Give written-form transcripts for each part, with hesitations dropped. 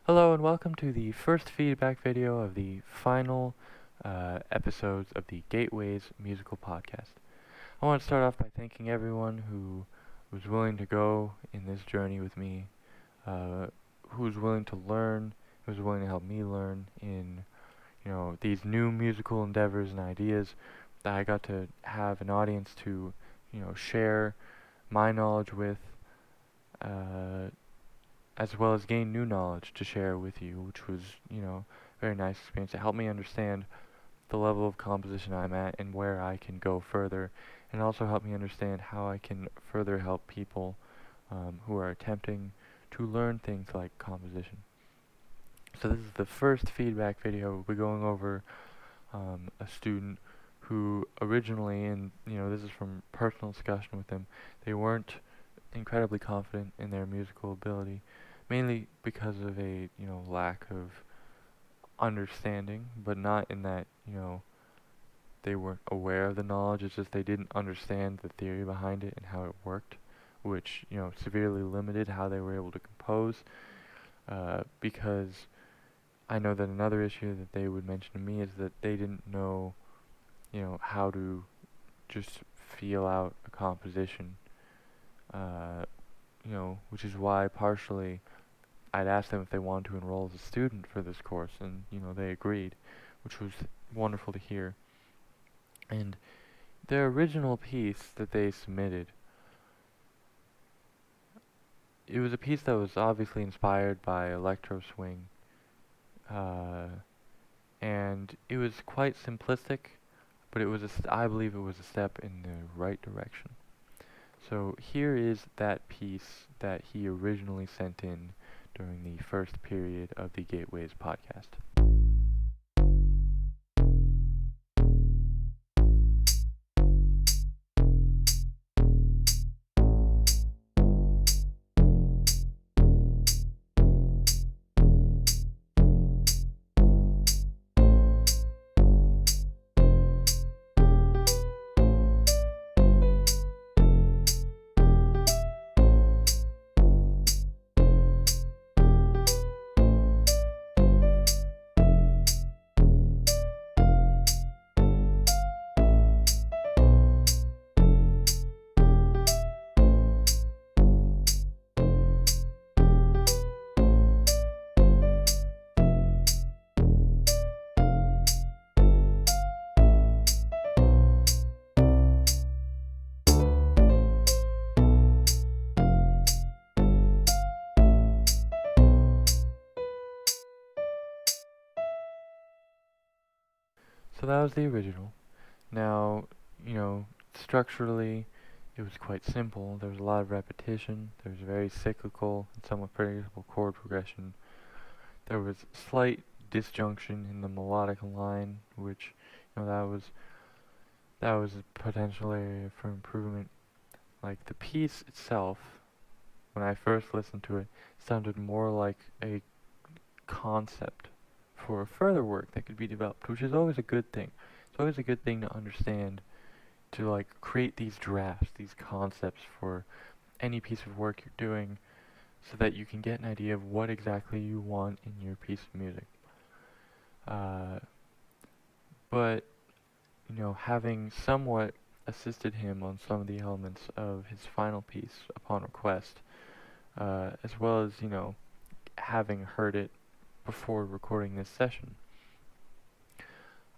Hello and welcome to the first feedback video of the final episodes of the Gateways musical podcast. I want to start off by thanking everyone who was willing to go in this journey with me, who was willing to learn, who was willing to help me learn in, these new musical endeavors and ideas that I got to have an audience to, share my knowledge with. Uh, as well as gain new knowledge to share with you, which was, a very nice experience. It helped me understand the level of composition I'm at and where I can go further, and also helped me understand how I can further help people who are attempting to learn things like composition. So this is the first feedback video. We'll be going over a student who originally, and this is from personal discussion with them, they weren't incredibly confident in their musical ability, mainly because of a lack of understanding, but not in that they weren't aware of the knowledge. It's just they didn't understand the theory behind it and how it worked, which severely limited how they were able to compose. Because I know that another issue that they would mention to me is that they didn't know how to just feel out a composition. Which is why partially I'd asked them if they wanted to enroll as a student for this course, and they agreed, which was wonderful to hear. And their original piece that they submitted, it was a piece that was obviously inspired by electro swing, uh, and it was quite simplistic, but I believe it was a step in the right direction. So here is that piece that he originally sent in during the first period of the Gateways podcast. So that was the original. Now, structurally, it was quite simple. There was a lot of repetition. There was a very cyclical and somewhat predictable chord progression. There was slight disjunction in the melodic line, which, that was a potential area for improvement. Like the piece itself, when I first listened to it, sounded more like a concept for further work that could be developed, which is always a good thing. It's always a good thing to understand, to create these drafts, these concepts for any piece of work you're doing, so that you can get an idea of what exactly you want in your piece of music. But having somewhat assisted him on some of the elements of his final piece upon request, as well as having heard it before recording this session,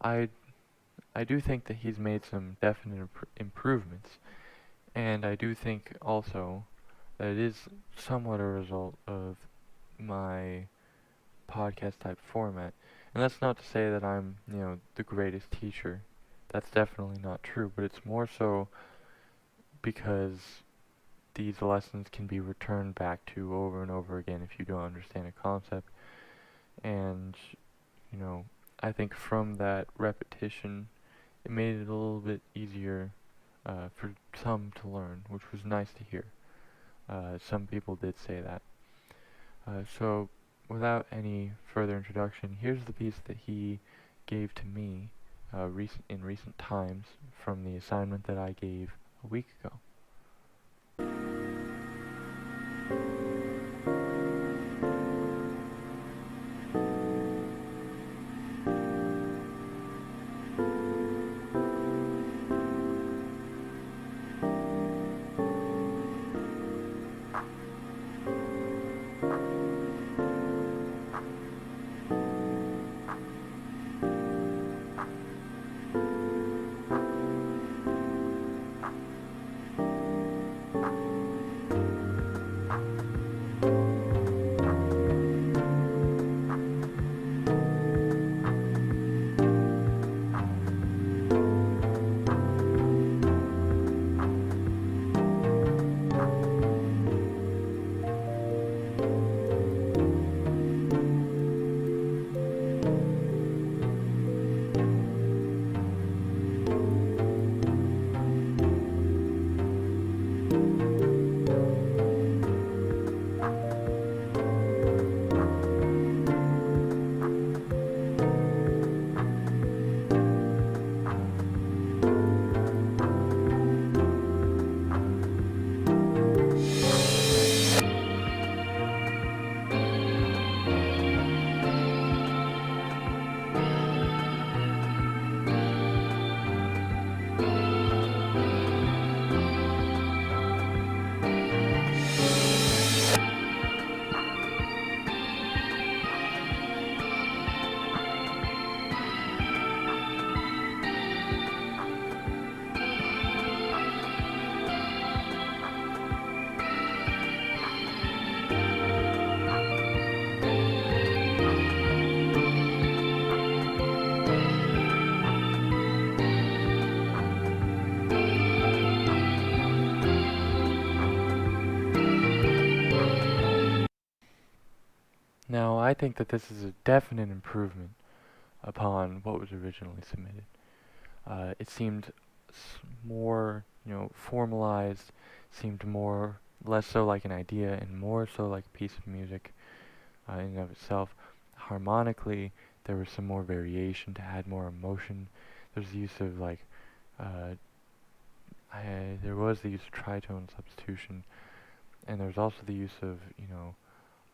I I do think that he's made some definite improvements, and I do think also that it is somewhat a result of my podcast type format. And that's not to say that I'm, the greatest teacher. That's definitely not true, but it's more so because these lessons can be returned back to over and over again if you don't understand a concept. And, you know, I think from that repetition, it made it a little bit easier for some to learn, which was nice to hear. Some people did say that. So, without any further introduction, here's the piece that he gave to me in recent times from the assignment that I gave a week ago. Now, I think that this is a definite improvement upon what was originally submitted. It seemed more, formalized, seemed less so like an idea and more so like a piece of music in and of itself. Harmonically, there was some more variation to add more emotion. There's the use of uh, there was the use of tritone substitution, and there's also the use of,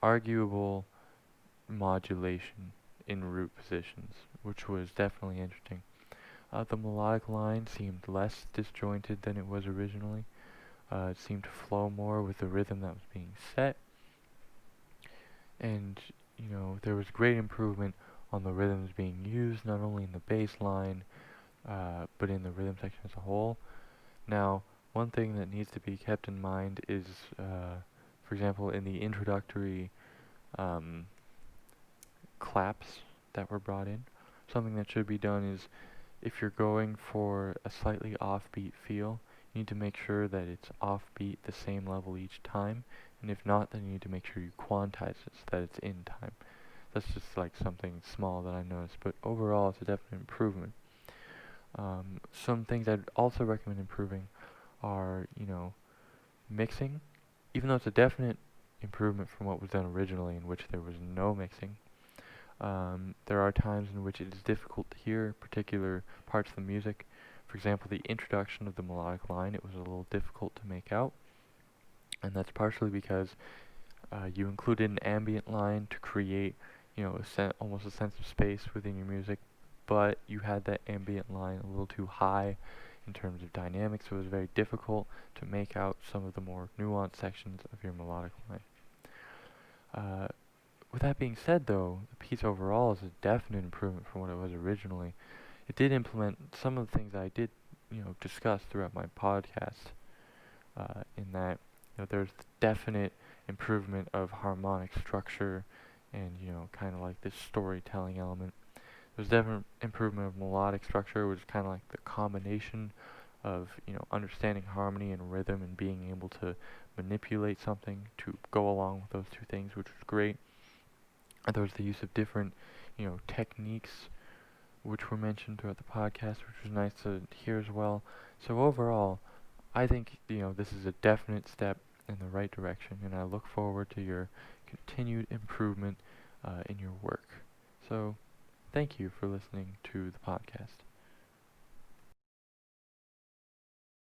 arguable modulation in root positions, which was definitely interesting. The melodic line seemed less disjointed than it was originally. It seemed to flow more with the rhythm that was being set, and there was great improvement on the rhythms being used, not only in the bass line, but in the rhythm section as a whole. Now, one thing that needs to be kept in mind is, for example, in the introductory um, claps that were brought in, something that should be done is if you're going for a slightly offbeat feel, you need to make sure that it's offbeat the same level each time, and if not, then you need to make sure you quantize it so that it's in time. That's just like something small that I noticed, but overall it's a definite improvement. Some things I'd also recommend improving are, mixing. Even though it's a definite improvement from what was done originally, in which there was no mixing, there are times in which it is difficult to hear particular parts of the music. For example, the introduction of the melodic line, it was a little difficult to make out, and that's partially because you included an ambient line to create, almost a sense of space within your music, but you had that ambient line a little too high in terms of dynamics, so it was very difficult to make out some of the more nuanced sections of your melodic line. Uh, with that being said, though, the piece overall is a definite improvement from what it was originally. It did implement some of the things I did, discuss throughout my podcast, in that, there's the definite improvement of harmonic structure and, kind of like this storytelling element. There's definite improvement of melodic structure, which is kind of like the combination of, understanding harmony and rhythm and being able to manipulate something to go along with those two things, which was great. And there was the use of different, techniques which were mentioned throughout the podcast, which was nice to hear as well. So overall, I think, this is a definite step in the right direction, and I look forward to your continued improvement in your work. So, thank you for listening to the podcast.